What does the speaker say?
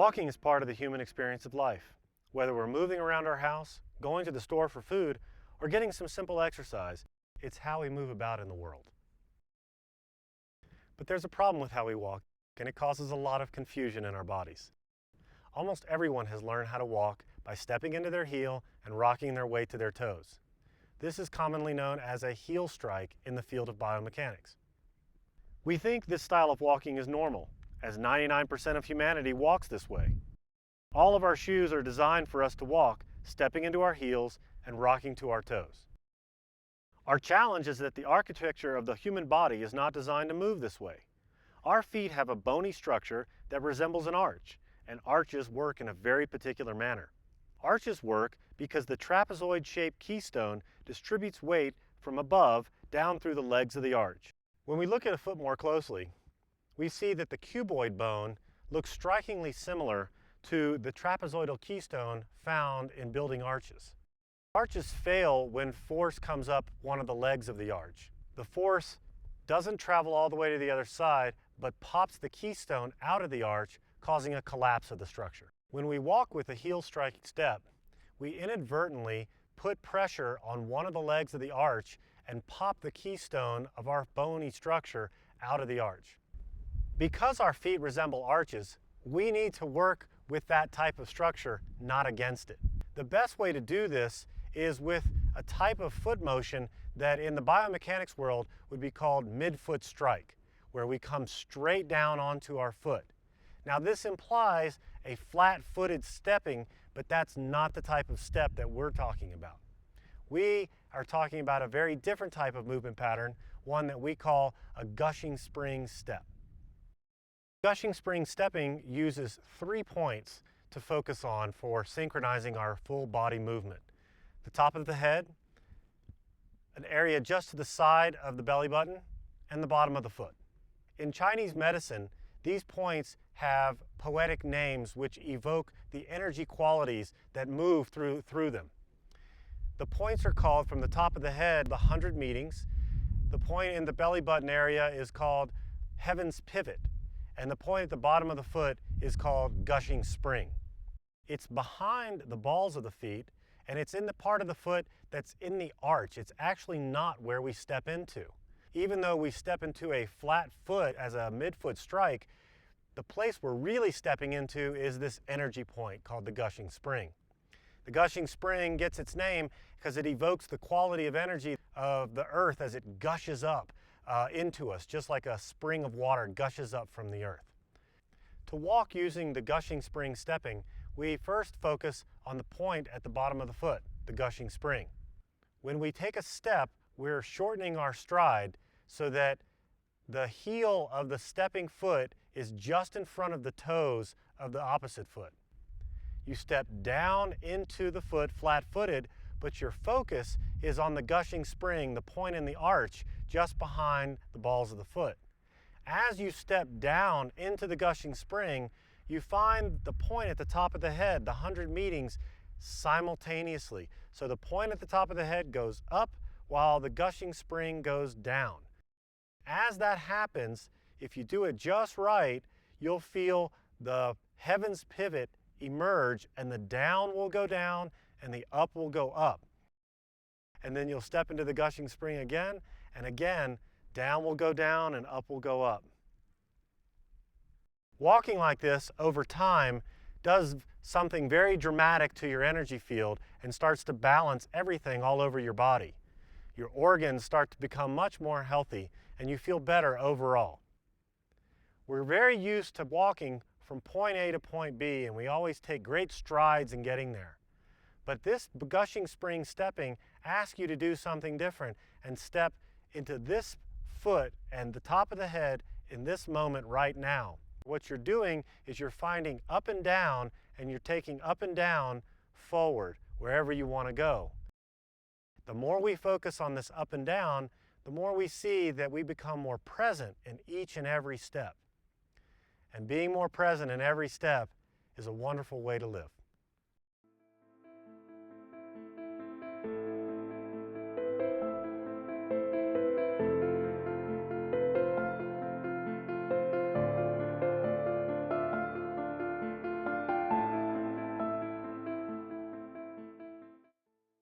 Walking is part of the human experience of life. Whether we're moving around our house, going to the store for food, or getting some simple exercise, it's how we move about in the world. But there's a problem with how we walk, and it causes a lot of confusion in our bodies. Almost everyone has learned how to walk by stepping into their heel and rocking their weight to their toes. This is commonly known as a heel strike in the field of biomechanics. We think this style of walking is normal, as 99% of humanity walks this way. All of our shoes are designed for us to walk, stepping into our heels and rocking to our toes. Our challenge is that the architecture of the human body is not designed to move this way. Our feet have a bony structure that resembles an arch, and arches work in a very particular manner. Arches work because the trapezoid-shaped keystone distributes weight from above down through the legs of the arch. When we look at a foot more closely, we see that the cuboid bone looks strikingly similar to the trapezoidal keystone found in building arches. Arches fail when force comes up one of the legs of the arch. The force doesn't travel all the way to the other side, but pops the keystone out of the arch, causing a collapse of the structure. When we walk with a heel striking step, we inadvertently put pressure on one of the legs of the arch and pop the keystone of our bony structure out of the arch. Because our feet resemble arches, we need to work with that type of structure, not against it. The best way to do this is with a type of foot motion that in the biomechanics world would be called mid-foot strike, where we come straight down onto our foot. Now this implies a flat-footed stepping, but that's not the type of step that we're talking about. We are talking about a very different type of movement pattern, one that we call a gushing spring step. Gushing spring stepping uses 3 points to focus on for synchronizing our full body movement. The top of the head, an area just to the side of the belly button, and the bottom of the foot. In Chinese medicine, these points have poetic names which evoke the energy qualities that move through them. The points are called from the top of the head, the 100 meetings. The point in the belly button area is called Heaven's Pivot, and the point at the bottom of the foot is called Gushing Spring. It's behind the balls of the feet, and it's in the part of the foot that's in the arch. It's actually not where we step into. Even though we step into a flat foot as a mid-foot strike, the place we're really stepping into is this energy point called the gushing spring. The gushing spring gets its name because it evokes the quality of energy of the earth as it gushes up into us, just like a spring of water gushes up from the earth. To walk using the gushing spring stepping, we first focus on the point at the bottom of the foot, the gushing spring. When we take a step, we're shortening our stride so that the heel of the stepping foot is just in front of the toes of the opposite foot. You step down into the foot flat-footed, but your focus is on the gushing spring, the point in the arch, just behind the balls of the foot. As you step down into the gushing spring, you find the point at the top of the head, the 100 meetings, simultaneously. So the point at the top of the head goes up while the gushing spring goes down. As that happens, if you do it just right, you'll feel the heaven's pivot emerge, and the down will go down and the up will go up. And then you'll step into the gushing spring again, and again, down will go down and up will go up. Walking like this over time does something very dramatic to your energy field and starts to balance everything all over your body. Your organs start to become much more healthy and you feel better overall. We're very used to walking from point A to point B, and we always take great strides in getting there. But this gushing spring stepping asks you to do something different and step into this foot and the top of the head in this moment right now. What you're doing is you're finding up and down, and you're taking up and down forward wherever you want to go. The more we focus on this up and down, the more we see that we become more present in each and every step. And being more present in every step is a wonderful way to live.